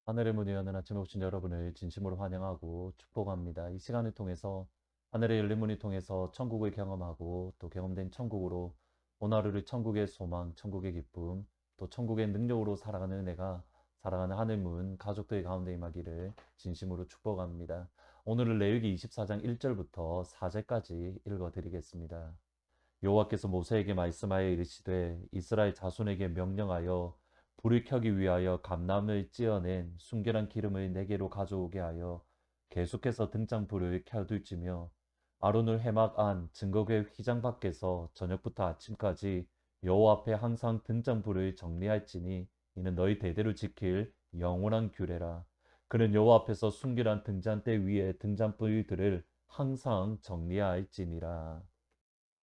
하늘의 문이 여는 아침에 오신 여러분을 진심으로 환영하고 축복합니다. 이 시간을 통해서 하늘의 열린 문을 통해서 천국을 경험하고 또 경험된 천국으로 오늘 하루를 천국의 소망, 천국의 기쁨, 또 천국의 능력으로 살아가는 은혜가 살아가는 하늘문 가족들 가운데 임하기를 진심으로 축복합니다. 오늘은 레위기 24장 1절부터 4절까지 읽어드리겠습니다. 여호와께서 모세에게 말씀하여 이르시되 이스라엘 자손에게 명령하여 불을 켜기 위하여 감람을 찧어낸 순결한 기름을 내게로 가져오게 하여 계속해서 등잔불을 켜둘지며 아론을 회막 안 증거궤 휘장 밖에서 저녁부터 아침까지 여호와 앞에 항상 등잔불을 정리할지니 이는 너희 대대로 지킬 영원한 규례라. 그는 여호와 앞에서 순결한 등잔대 위에 등잔불들을 항상 정리할지니라.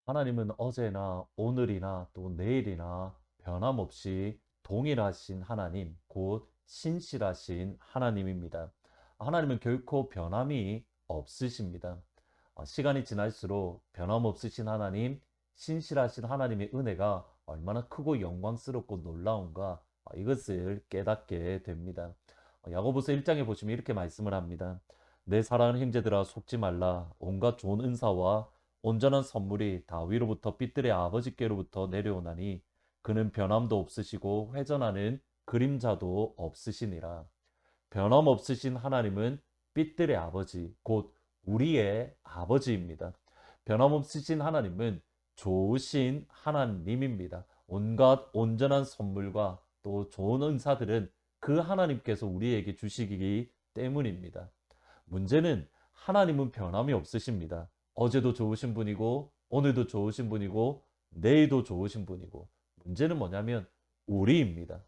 하나님은 어제나 오늘이나 또 내일이나 변함없이 동일하신 하나님, 곧 신실하신 하나님입니다. 하나님은 결코 변함이 없으십니다. 시간이 지날수록 변함없으신 하나님, 신실하신 하나님의 은혜가 얼마나 크고 영광스럽고 놀라운가 이것을 깨닫게 됩니다. 야고보서 1장에 보시면 이렇게 말씀을 합니다. 내 사랑하는 형제들아 속지 말라. 온갖 좋은 은사와 온전한 선물이 다위로부터 삐뚤의 아버지께로부터 내려오나니 그는 변함도 없으시고 회전하는 그림자도 없으시니라. 변함없으신 하나님은 삐뚤의 아버지, 곧 우리의 아버지입니다. 변함없으신 하나님은 좋으신 하나님입니다. 온갖 온전한 선물과 또 좋은 은사들은 그 하나님께서 우리에게 주시기 때문입니다. 문제는 하나님은 변함이 없으십니다. 어제도 좋으신 분이고 오늘도 좋으신 분이고 내일도 좋으신 분이고 문제는 뭐냐면 우리입니다.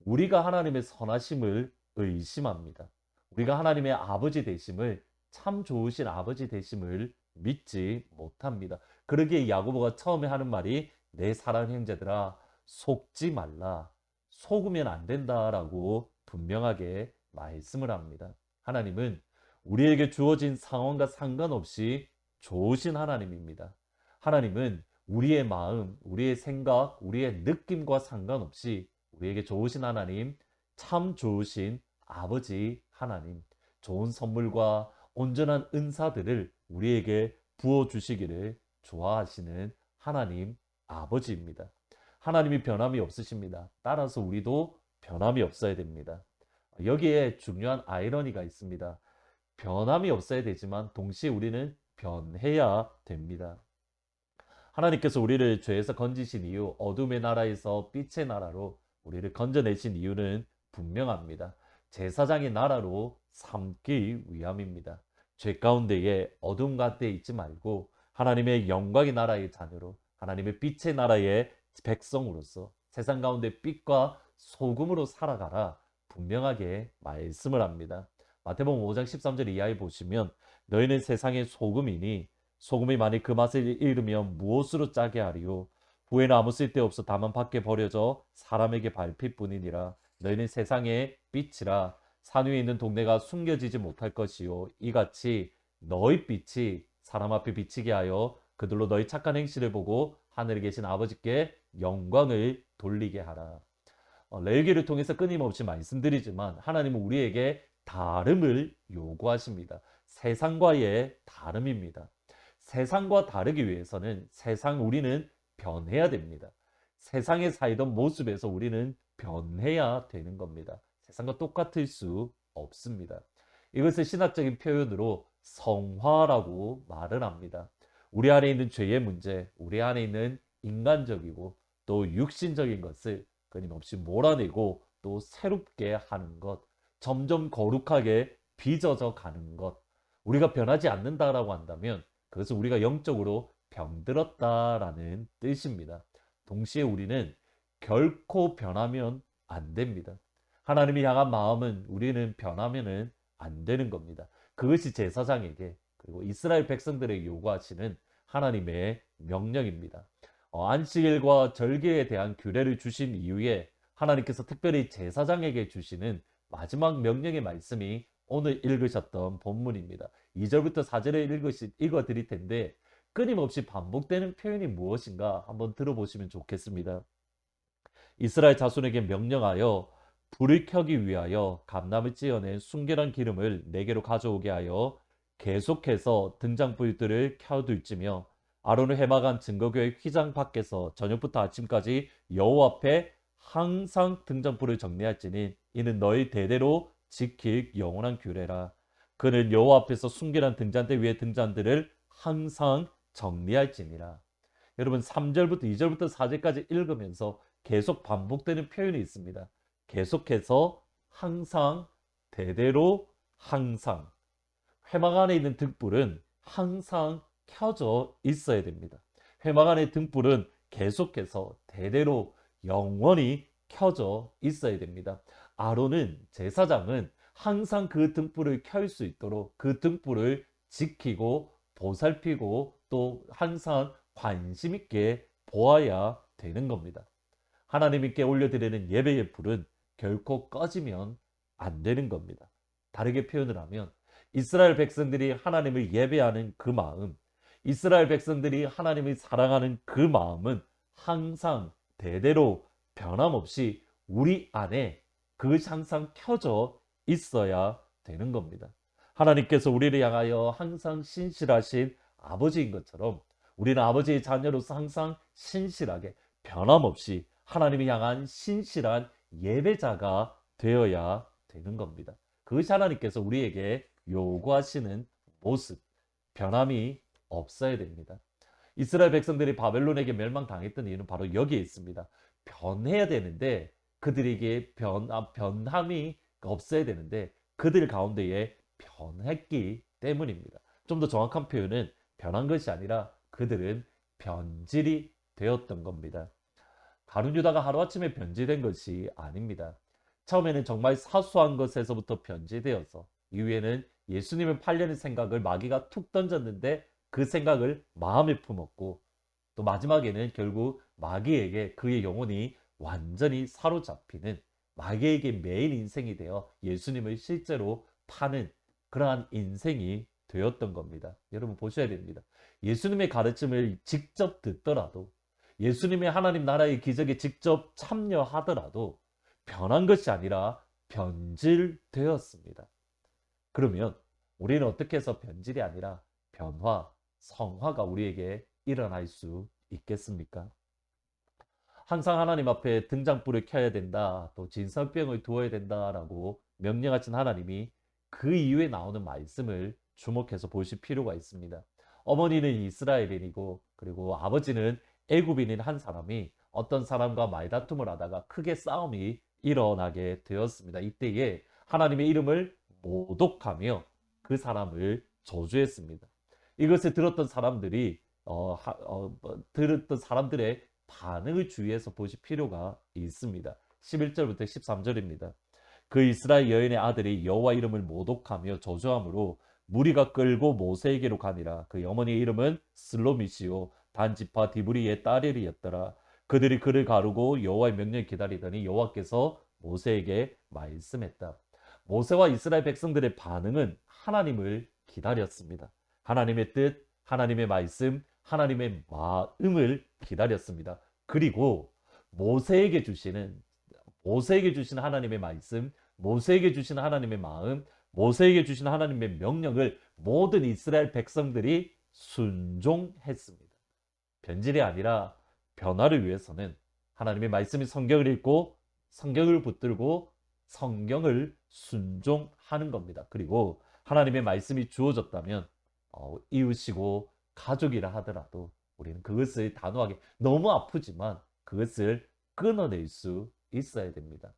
우리가 하나님의 선하심을 의심합니다. 우리가 하나님의 아버지 되심을 참 좋으신 아버지 되심을 믿지 못합니다. 그러기에 야고보가 처음에 하는 말이 내 사랑하는 형제들아 속지 말라. 속으면 안 된다라고 분명하게 말씀을 합니다. 하나님은 우리에게 주어진 상황과 상관없이 좋으신 하나님입니다. 하나님은 우리의 마음, 우리의 생각, 우리의 느낌과 상관없이 우리에게 좋으신 하나님, 참 좋으신 아버지 하나님, 좋은 선물과 온전한 은사들을 우리에게 부어주시기를 좋아하시는 하나님 아버지입니다. 하나님이 변함이 없으십니다. 따라서 우리도 변함이 없어야 됩니다. 여기에 중요한 아이러니가 있습니다. 변함이 없어야 되지만 동시에 우리는 변해야 됩니다. 하나님께서 우리를 죄에서 건지신 이유, 어둠의 나라에서 빛의 나라로 우리를 건져내신 이유는 분명합니다. 제사장의 나라로 삼기 위함입니다. 죄 가운데에 어둠 가운데 있지 말고 하나님의 영광의 나라의 자녀로 하나님의 빛의 나라의 백성으로서 세상 가운데 빛과 소금으로 살아가라 분명하게 말씀을 합니다. 마태복음 5장 13절 이하에 보시면 너희는 세상의 소금이니 소금이 만일 그 맛을 잃으면 무엇으로 짜게 하리요? 후에는 아무 쓸데없어 다만 밖에 버려져 사람에게 밟힐 뿐이니라. 너희는 세상의 빛이라. 산 위에 있는 동네가 숨겨지지 못할 것이요 이같이 너희 빛이 사람 앞에 비치게 하여 그들로 너희 착한 행실을 보고 하늘에 계신 아버지께 영광을 돌리게 하라. 레위기를 통해서 끊임없이 말씀드리지만 하나님은 우리에게 다름을 요구하십니다. 세상과의 다름입니다. 세상과 다르기 위해서는 우리는 변해야 됩니다. 세상에 살던 모습에서 우리는 변해야 되는 겁니다. 세상과 똑같을 수 없습니다. 이것을 신학적인 표현으로 성화라고 말을 합니다. 우리 안에 있는 죄의 문제, 우리 안에 있는 인간적이고 또 육신적인 것을 끊임없이 몰아내고 또 새롭게 하는 것, 점점 거룩하게 빚어져 가는 것. 우리가 변하지 않는다라고 한다면 그것은 우리가 영적으로 병들었다라는 뜻입니다. 동시에 우리는 결코 변하면 안 됩니다. 하나님이 향한 마음은 우리는 변하면은 안 되는 겁니다. 그것이 제사장에게 그리고 이스라엘 백성들에게 요구하시는 하나님의 명령입니다. 안식일과 절기에 대한 규례를 주신 이후에 하나님께서 특별히 제사장에게 주시는 마지막 명령의 말씀이 오늘 읽으셨던 본문입니다. 2절부터 4절을 읽어 드릴 텐데 끊임없이 반복되는 표현이 무엇인가 한번 들어보시면 좋겠습니다. 이스라엘 자손에게 명령하여 불을 켜기 위하여 감람을 찌어낸 순결한 기름을 내게로 가져오게 하여 계속해서 등잔불들을 켜둘지며 아론을 해막한 증거교회 휘장 밖에서 저녁부터 아침까지 여호와 앞에 항상 등잔불을 정리할지니 이는 너희 대대로 지킬 영원한 규례라. 그는 여호와 앞에서 순결한 등잔대 위에 등잔들을 항상 정리할지니라. 여러분 3절부터 2절부터 4절까지 읽으면서 계속 반복되는 표현이 있습니다. 계속해서 항상 대대로 항상 회막 안에 있는 등불은 항상 켜져 있어야 됩니다. 회막 안의 등불은 계속해서 대대로 영원히 켜져 있어야 됩니다. 아론은 제사장은 항상 그 등불을 켤 수 있도록 그 등불을 지키고 보살피고 또 항상 관심 있게 보아야 되는 겁니다. 하나님께 올려드리는 예배의 불은 결코 꺼지면 안 되는 겁니다. 다르게 표현을 하면 이스라엘 백성들이 하나님을 예배하는 그 마음, 이스라엘 백성들이 하나님을 사랑하는 그 마음은 항상 대대로 변함없이 우리 안에 그것이 항상 켜져 있어야 되는 겁니다. 하나님께서 우리를 향하여 항상 신실하신 아버지인 것처럼 우리는 아버지의 자녀로서 항상 신실하게 변함없이 하나님을 향한 신실한 예배자가 되어야 되는 겁니다. 그것이 하나님께서 우리에게 요구하시는 모습, 변함이 없어야 됩니다. 이스라엘 백성들이 바벨론에게 멸망당했던 이유는 바로 여기에 있습니다. 변해야 되는데 그들에게 변함이 없어야 되는데 그들 가운데에 변했기 때문입니다. 좀 더 정확한 표현은 변한 것이 아니라 그들은 변질이 되었던 겁니다. 가룟 유다가 하루아침에 변질된 것이 아닙니다. 처음에는 정말 사소한 것에서부터 변질되어서 이후에는 예수님을 팔려는 생각을 마귀가 툭 던졌는데 그 생각을 마음에 품었고 또 마지막에는 결국 마귀에게 그의 영혼이 완전히 사로잡히는 마귀에게 매인 인생이 되어 예수님을 실제로 파는 그러한 인생이 되었던 겁니다. 여러분 보셔야 됩니다. 예수님의 가르침을 직접 듣더라도 예수님의 하나님 나라의 기적에 직접 참여하더라도 변한 것이 아니라 변질되었습니다. 그러면 우리는 어떻게 해서 변질이 아니라 변화, 성화가 우리에게 일어날 수 있겠습니까? 항상 하나님 앞에 등잔불을 켜야 된다, 또 진설병을 두어야 된다라고 명령하신 하나님이 그 이후에 나오는 말씀을 주목해서 보실 필요가 있습니다. 어머니는 이스라엘인이고 그리고 아버지는 애굽인인 한 사람이 어떤 사람과 말다툼을 하다가 크게 싸움이 일어나게 되었습니다. 이때에 하나님의 이름을 모독하며 그 사람을 저주했습니다. 이것을 들었던 사람들이 들었던 사람들의 반응을 주의해서 보실 필요가 있습니다. 11절부터 13절입니다. 그 이스라엘 여인의 아들이 여호와 이름을 모독하며 저주함으로 무리가 끌고 모세에게로 가니라. 그 어머니의 이름은 슬로미시요 단지파 디브리의 딸이었더라. 그들이 그를 가르고 여호와의 명령을 기다리더니 여호와께서 모세에게 말씀했다. 모세와 이스라엘 백성들의 반응은 하나님을 기다렸습니다. 하나님의 뜻, 하나님의 말씀, 하나님의 마음을 기다렸습니다. 그리고 모세에게 주시는 하나님의 말씀, 모세에게 주시는 하나님의 마음, 모세에게 주시는 하나님의 명령을 모든 이스라엘 백성들이 순종했습니다. 변질이 아니라 변화를 위해서는 하나님의 말씀이 성경을 읽고 성경을 붙들고 성경을 순종하는 겁니다. 그리고 하나님의 말씀이 주어졌다면 이웃이고 가족이라 하더라도 우리는 그것을 단호하게 너무 아프지만 그것을 끊어낼 수 있어야 됩니다.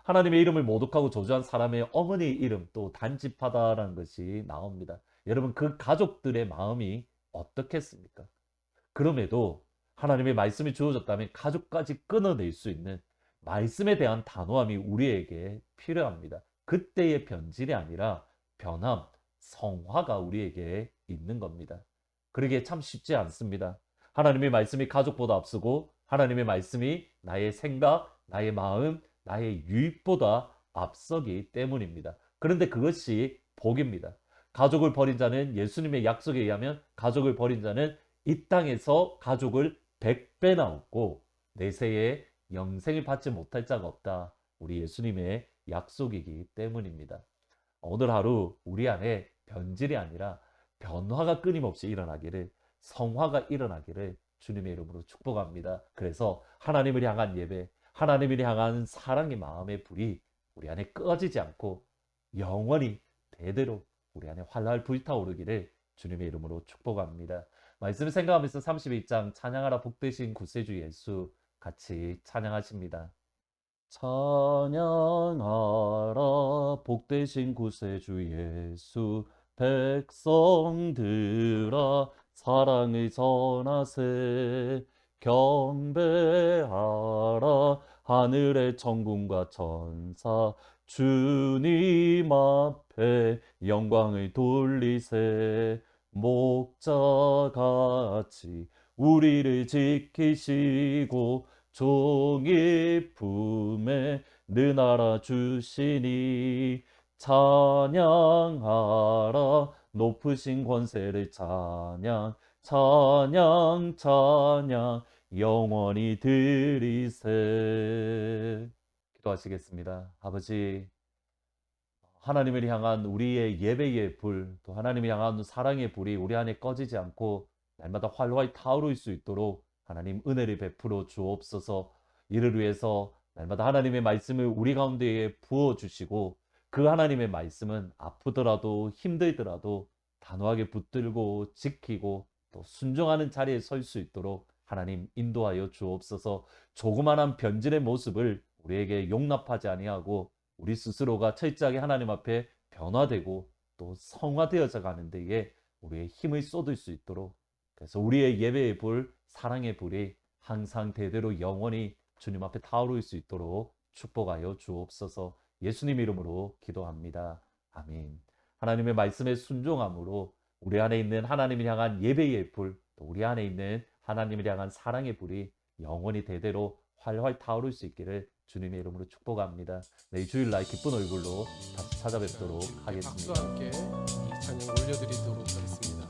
하나님의 이름을 모독하고 저주한 사람의 어머니의 이름 또 단지파다라는 것이 나옵니다. 여러분 그 가족들의 마음이 어떻겠습니까? 그럼에도 하나님의 말씀이 주어졌다면 가족까지 끊어낼 수 있는 말씀에 대한 단호함이 우리에게 필요합니다. 그때의 변질이 아니라 변함, 성화가 우리에게 있는 겁니다. 그러기에 참 쉽지 않습니다. 하나님의 말씀이 가족보다 앞서고 하나님의 말씀이 나의 생각, 나의 마음, 나의 유익보다 앞서기 때문입니다. 그런데 그것이 복입니다. 가족을 버린 자는 예수님의 약속에 의하면 가족을 버린 자는 이 땅에서 가족을 100배나 얻고 내세에 영생을 받지 못할 자가 없다. 우리 예수님의 약속이기 때문입니다. 오늘 하루 우리 안에 변질이 아니라 변화가 끊임없이 일어나기를, 성화가 일어나기를 주님의 이름으로 축복합니다. 그래서 하나님을 향한 예배, 하나님을 향한 사랑의 마음의 불이 우리 안에 꺼지지 않고 영원히 대대로 우리 안에 활활 불타오르기를 주님의 이름으로 축복합니다. 말씀을 생각하면서 32장 찬양하라 복되신 구세주 예수 같이 찬양하십니다. 찬양하라 복되신 구세주 예수, 백성들아 사랑을 전하세. 경배하라 하늘의 천군과 천사, 주님 앞에 영광을 돌리세. 목자같이 우리를 지키시고 종이 품에 늘 알아주시니, 찬양하라 높으신 권세를 찬양, 찬양 찬양 영원히 드리세. 기도하시겠습니다. 아버지, 하나님을 향한 우리의 예배의 불, 또 하나님을 향한 사랑의 불이 우리 안에 꺼지지 않고 날마다 활활 타오를 수 있도록 하나님 은혜를 베풀어 주옵소서. 이를 위해서 날마다 하나님의 말씀을 우리 가운데에 부어주시고, 그 하나님의 말씀은 아프더라도 힘들더라도 단호하게 붙들고 지키고 또 순종하는 자리에 설 수 있도록 하나님 인도하여 주옵소서. 조그만한 변질의 모습을 우리에게 용납하지 아니하고 우리 스스로가 철저하게 하나님 앞에 변화되고 또 성화되어져 가는 데에 우리의 힘을 쏟을 수 있도록, 그래서 우리의 예배의 불, 사랑의 불이 항상 대대로 영원히 주님 앞에 타오를 수 있도록 축복하여 주옵소서. 예수님 이름으로 기도합니다. 아멘. 하나님의 말씀에 순종함으로 우리 안에 있는 하나님을 향한 예배의 불, 또 우리 안에 있는 하나님을 향한 사랑의 불이 영원히 대대로 활활 타오를 수 있기를 주님의 이름으로 축복합니다. 내일 주일날 기쁜 얼굴로 다시 찾아뵙도록 하겠습니다. 박수와 함께 이 찬양 올려드리도록 하겠습니다.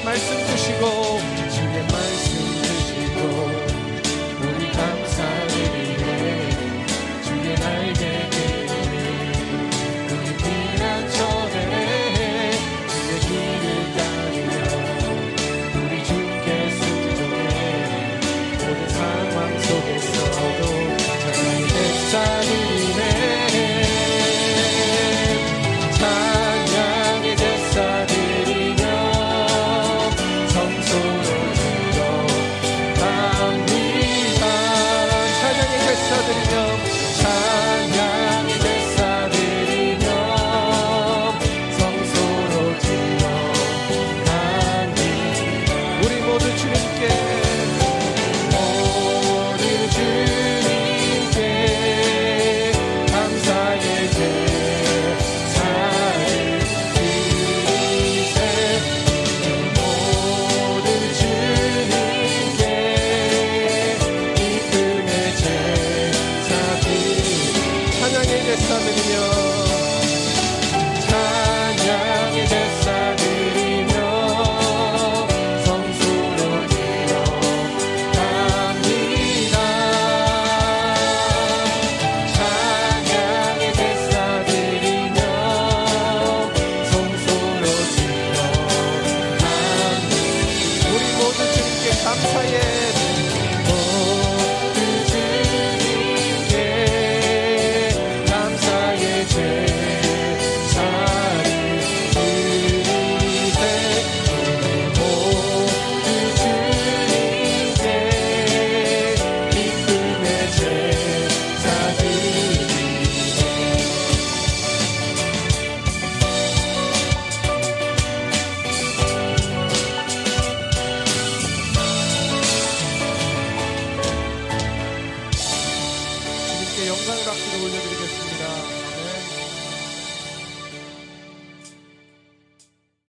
말씀 주시고